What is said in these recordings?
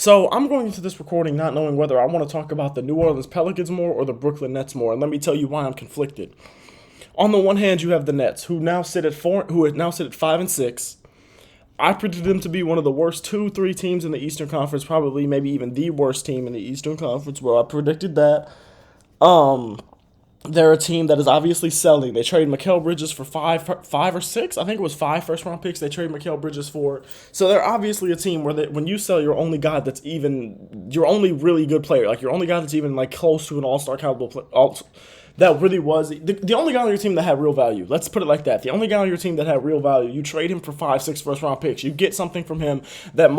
So I'm going into this recording not knowing whether I want to talk about the New Orleans Pelicans more or the Brooklyn Nets more, and let me tell you why I'm conflicted. On the one hand, you have the Nets, who now sit at 5-6. I predicted them to be one of the worst 2-3 teams in the Eastern Conference, probably maybe even the worst team in the Eastern Conference. Well, I predicted that. Um, they're a team that is obviously selling. They traded Mikal Bridges for five or six. I think it was 5 first-round picks. They traded Mikal Bridges for. So they're obviously a team where when you sell your only guy that's even your only really good player, like your only guy that's even like close to an all-star caliber that really was the only guy on your team that had real value. Let's put it like that. The only guy on your team that had real value. You trade him for 5-6 first-round picks. You get something from him that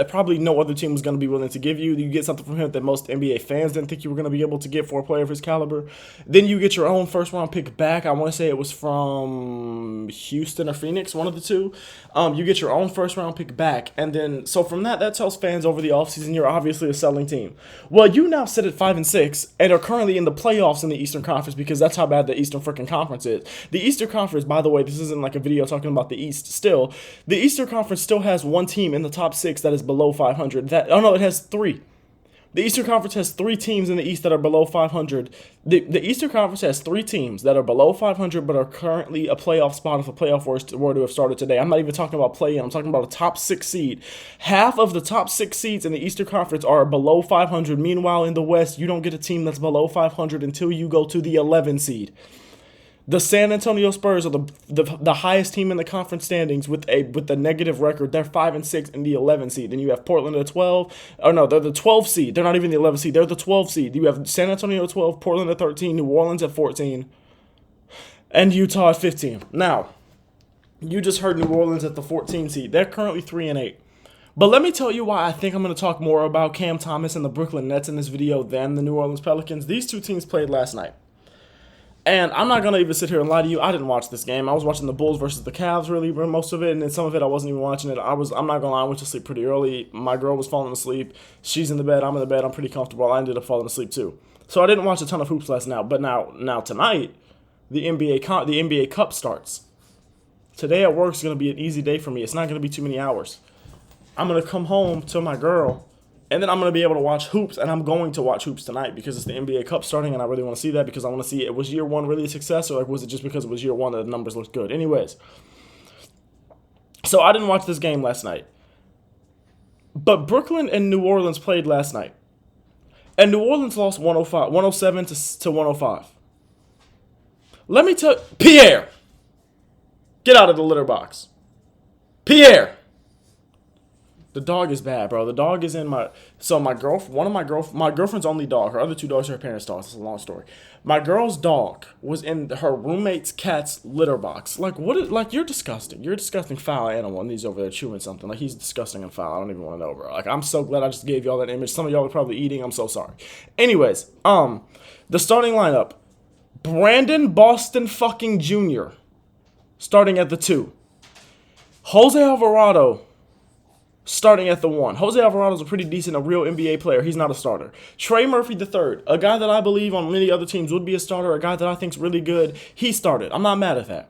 probably no other team was going to be willing to give you. You get something from him that most NBA fans didn't think you were going to be able to get for a player of his caliber. Then you get your own first-round pick back. I want to say it was from Houston or Phoenix, one of the two. You get your own first-round pick back, and then so from that tells fans over the offseason you're obviously a selling team. Well, you now sit at 5-6 and are currently in the playoffs in the Eastern Conference because that's how bad the Eastern freaking Conference is. The Eastern Conference, by the way, this isn't like a video talking about the East still. The Eastern Conference still has one team in the top 6 that is below 500. It has 3. The Eastern Conference has 3 teams in the East that are below 500. The Eastern Conference has 3 teams that are below 500 but are currently a playoff spot if a playoff were to have started today. I'm not even talking about play-in. I'm talking about a top 6 seed. Half of the top 6 seeds in the Eastern Conference are below 500. Meanwhile, in the West, you don't get a team that's below 500 until you go to the 11 seed. The San Antonio Spurs are the highest team in the conference standings with the negative record. They're 5-6 in the 11 seed. Then you have Portland at 12. Oh no, they're the 12 seed. They're not even the 11 seed. They're the 12 seed. You have San Antonio at 12, Portland at 13, New Orleans at 14, and Utah at 15. Now, you just heard New Orleans at the 14 seed. They're currently 3-8. But let me tell you why I think I'm going to talk more about Cam Thomas and the Brooklyn Nets in this video than the New Orleans Pelicans. These two teams played last night. And I'm not going to even sit here and lie to you. I didn't watch this game. I was watching the Bulls versus the Cavs really most of it. And then some of it I wasn't even watching it. I'm not going to lie. I went to sleep pretty early. My girl was falling asleep. She's in the bed. I'm in the bed. I'm pretty comfortable. I ended up falling asleep too. So I didn't watch a ton of hoops last night. But now tonight, the NBA Cup starts. Today at work is going to be an easy day for me. It's not going to be too many hours. I'm going to come home to my girl. And then I'm going to be able to watch hoops, and I'm going to watch hoops tonight because it's the NBA Cup starting, and I really want to see that because I want to see, was year one really a success, or was it just because it was year one that the numbers looked good? Anyways, so I didn't watch this game last night. But Brooklyn and New Orleans played last night. And New Orleans lost 107 to 105. Let me tell Pierre, get out of the litter box. Pierre. The dog is bad, bro. The dog is in my my girlfriend's only dog. Her other 2 dogs are her parents' dogs. It's a long story. My girl's dog was in her roommate's cat's litter box. Like you're disgusting. You're a disgusting foul animal, and he's over there chewing something. Like he's disgusting and foul. I don't even want to know, bro. Like I'm so glad I just gave y'all that image. Some of y'all are probably eating. I'm so sorry. Anyways, the starting lineup: Brandon Boston fucking Jr. starting at the 2. Jose Alvarado starting at the 1. Jose Alvarado's a pretty decent, a real NBA player. He's not a starter. Trey Murphy III, a guy that I believe on many other teams would be a starter, a guy that I think's really good. He started. I'm not mad at that.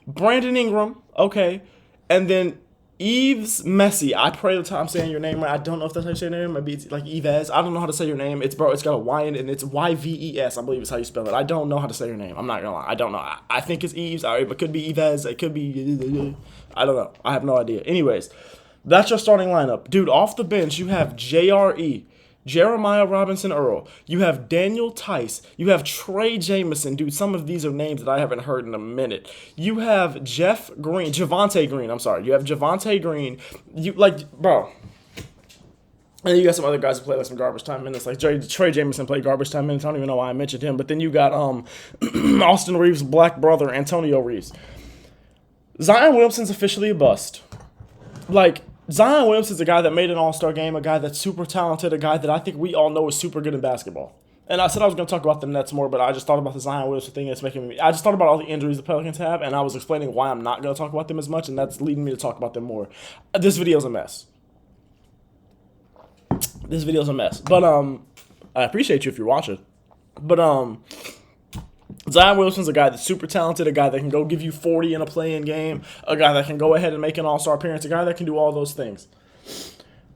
Brandon Ingram, okay. And then Yves Messi. I pray the time I'm saying your name right. I don't know if that's how you say your name. Maybe it's like Yves. I don't know how to say your name. It's got a Y in it, and it's Yves. I believe is how you spell it. I don't know how to say your name. I'm not gonna lie. I don't know. I think it's Yves. It could be Yves. It could be. I don't know. I have no idea. Anyways. That's your starting lineup. Dude, off the bench, you have JRE, Jeremiah Robinson Earl. You have Daniel Tice. You have Trey Jamison. Dude, some of these are names that I haven't heard in a minute. You have Javonte Green. I'm sorry. You have Javonte Green. Bro. And then you got some other guys who play like some garbage time minutes. Like Trey Jamison played garbage time minutes. I don't even know why I mentioned him. But then you got Austin Reeves' black brother, Antonio Reeves. Zion Williamson's officially a bust. Zion Williamson's a guy that made an all-star game, a guy that's super talented, a guy that I think we all know is super good in basketball. And I said I was going to talk about the Nets more, but I just thought about the Zion Williamson thing. I just thought about all the injuries the Pelicans have, and I was explaining why I'm not going to talk about them as much, and that's leading me to talk about them more. This video's a mess. But, I appreciate you if you're watching. But, Zion Williamson's a guy that's super talented, a guy that can go give you 40 in a play-in game, a guy that can go ahead and make an all-star appearance, a guy that can do all those things.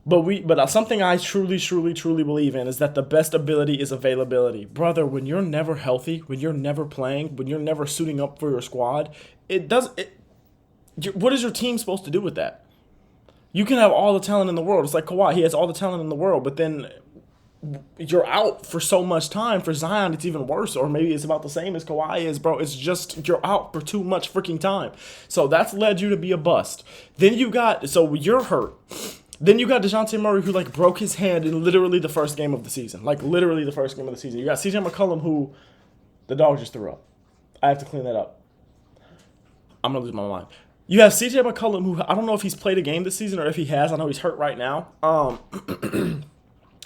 But something I truly, truly, truly believe in is that the best ability is availability. Brother, when you're never healthy, when you're never playing, when you're never suiting up for your squad, what is your team supposed to do with that? You can have all the talent in the world. It's like Kawhi, he has all the talent in the world, but then you're out for so much time. For Zion, it's even worse, or maybe it's about the same as Kawhi is, bro. It's just you're out for too much freaking time. So that's led you to be a bust. Then you're hurt. Then you got DeJounte Murray, who like broke his hand in literally the first game of the season. Like literally the first game of the season. You got CJ McCollum, who the dog just threw up. I have to clean that up. I'm gonna lose my mind. You have CJ McCollum, who I don't know if he's played a game this season or if he has. I know he's hurt right now.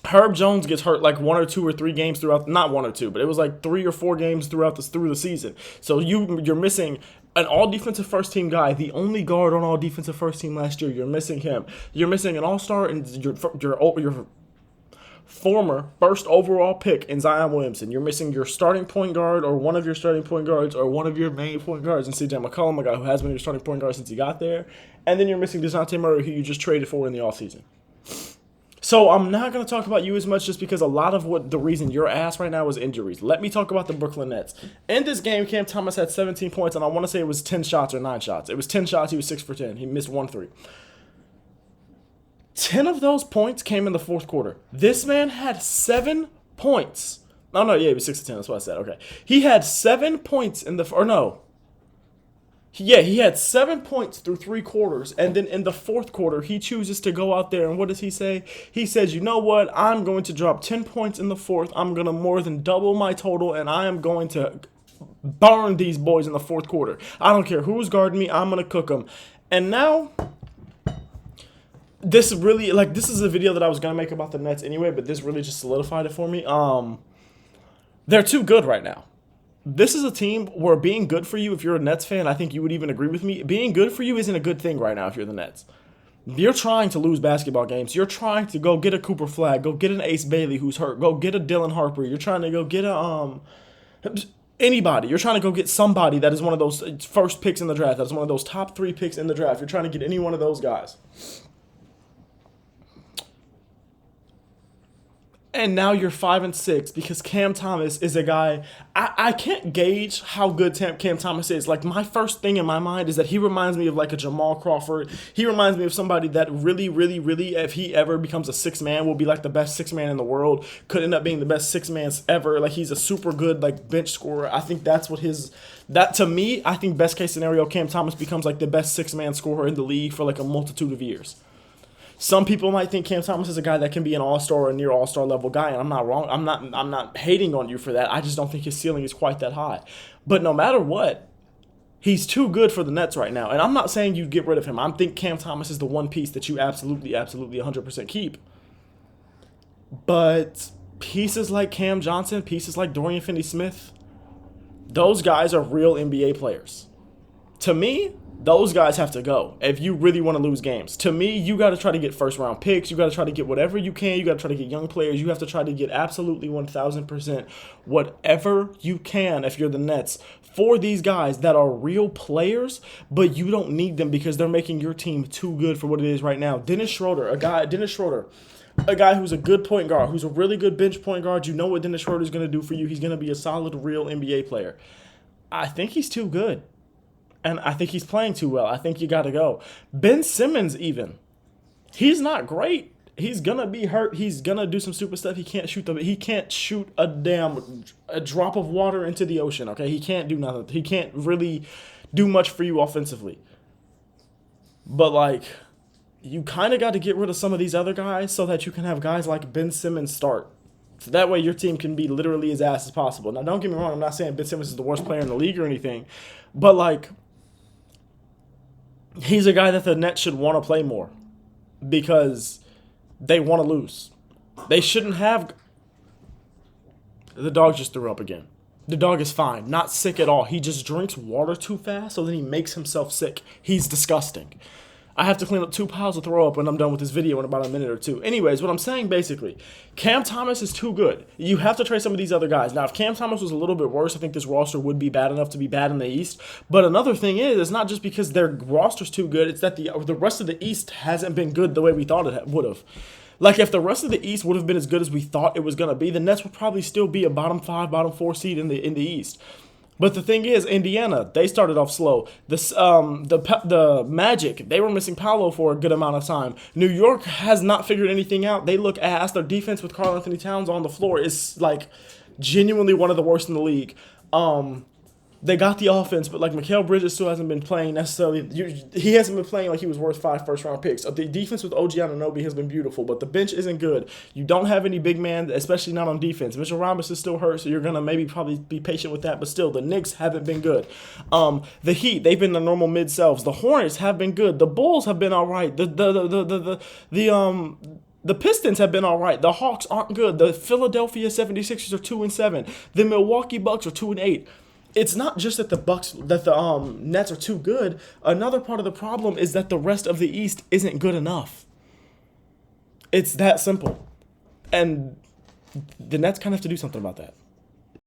Herb Jones gets hurt like 1 or 2 or 3 games throughout, not 1 or 2, but it was like 3 or 4 games through the season. So you're missing an all defensive first team guy, the only guard on all defensive first team last year. You're missing him. You're missing an all-star and your former first overall pick in Zion Williamson. You're missing your starting point guard or one of your starting point guards or one of your main point guards in CJ McCollum, a guy who has been your starting point guard since he got there. And then you're missing DeJounte Murray, who you just traded for in the offseason. So I'm not going to talk about you as much just because a lot of the reason you're ass right now is injuries. Let me talk about the Brooklyn Nets. In this game, Cam Thomas had 17 points, and I want to say it was 10 shots or 9 shots. It was 10 shots. He was 6 for 10. He missed 1 3. 10 of those points came in the fourth quarter. This man had 7 points. Oh, no, yeah, he was 6 to 10. That's what I said. Okay. He had 7 points in the – or no. Yeah, he had 7 points through 3 quarters, and then in the fourth quarter, he chooses to go out there, and what does he say? He says, you know what? I'm going to drop 10 points in the fourth. I'm going to more than double my total, and I am going to burn these boys in the fourth quarter. I don't care who's guarding me. I'm going to cook them. And now, this is a video that I was going to make about the Nets anyway, but this really just solidified it for me. They're too good right now. This is a team where being good for you, if you're a Nets fan, I think you would even agree with me. Being good for you isn't a good thing right now if you're the Nets. You're trying to lose basketball games. You're trying to go get a Cooper Flagg, go get an Ace Bailey who's hurt, go get a Dylan Harper. You're trying to go get anybody. You're trying to go get somebody that is one of those first picks in the draft. That's one of those top 3 picks in the draft. You're trying to get any one of those guys. And now you're 5-6 because Cam Thomas is a guy. I can't gauge how good Cam Thomas is. Like, my first thing in my mind is that he reminds me of like a Jamal Crawford. He reminds me of somebody that really, really, really, if he ever becomes a 6 man, will be like the best 6 man in the world. Could end up being the best 6 man ever. Like, he's a super good like bench scorer. I think that's what that to me. I think best case scenario, Cam Thomas becomes like the best 6 man scorer in the league for like a multitude of years. Some people might think Cam Thomas is a guy that can be an all-star or a near all-star level guy, and I'm not wrong. I'm not hating on you for that. I just don't think his ceiling is quite that high. But no matter what, he's too good for the Nets right now. And I'm not saying you get rid of him. I think Cam Thomas is the one piece that you absolutely 100% keep. But pieces like Cam Johnson, pieces like Dorian Finney-Smith, those guys are real NBA players. To me, those guys have to go if you really want to lose games. To me, you got to try to get first-round picks. You got to try to get whatever you can. You got to try to get young players. You have to try to get absolutely 1,000% whatever you can if you're the Nets for these guys that are real players, but you don't need them because they're making your team too good for what it is right now. Dennis Schroeder, a guy who's a good point guard, who's a really good bench point guard. You know what Dennis Schroeder is going to do for you. He's going to be a solid, real NBA player. I think he's too good. And I think he's playing too well. I think you got to go. Ben Simmons even. He's not great. He's going to be hurt. He's going to do some stupid stuff. He can't shoot a drop of water into the ocean, okay? He can't do nothing. He can't really do much for you offensively. But, like, you kind of got to get rid of some of these other guys so that you can have guys like Ben Simmons start. So that way your team can be literally as ass as possible. Now, don't get me wrong. I'm not saying Ben Simmons is the worst player in the league or anything. But, like, he's a guy that the Nets should want to play more because they want to lose. They shouldn't have. The dog just threw up again. The dog is fine, not sick at all. He just drinks water too fast, so then he makes himself sick. He's disgusting. I have to clean up 2 piles of throw up when I'm done with this video in about a minute or two. Anyways, what I'm saying basically, Cam Thomas is too good. You have to trade some of these other guys. Now, if Cam Thomas was a little bit worse, I think this roster would be bad enough to be bad in the East. But another thing is, it's not just because their roster's too good, it's that the rest of the East hasn't been good the way we thought it would have. Like, if the rest of the East would have been as good as we thought it was going to be, the Nets would probably still be a bottom 5, bottom 4 seed in the East. But the thing is, Indiana, they started off slow. The Magic, they were missing Paolo for a good amount of time. New York has not figured anything out. They look ass. Their defense with Karl Anthony Towns on the floor is, like, genuinely one of the worst in the league. They got the offense, but like Mikal Bridges still hasn't been playing necessarily. He hasn't been playing like he was worth 5 first-round picks. The defense with OG Anunoby has been beautiful, but the bench isn't good. You don't have any big man, especially not on defense. Mitchell Robinson is still hurt, so you're gonna probably be patient with that. But still, the Knicks haven't been good. The Heat, they've been the normal mid-selves. The Hornets have been good. The Bulls have been all right. The Pistons have been all right. The Hawks aren't good. The Philadelphia 76ers are 2-7. The Milwaukee Bucks are 2-8. It's not just that the Nets are too good. Another part of the problem is that the rest of the East isn't good enough. It's that simple. And the Nets kind of have to do something about that.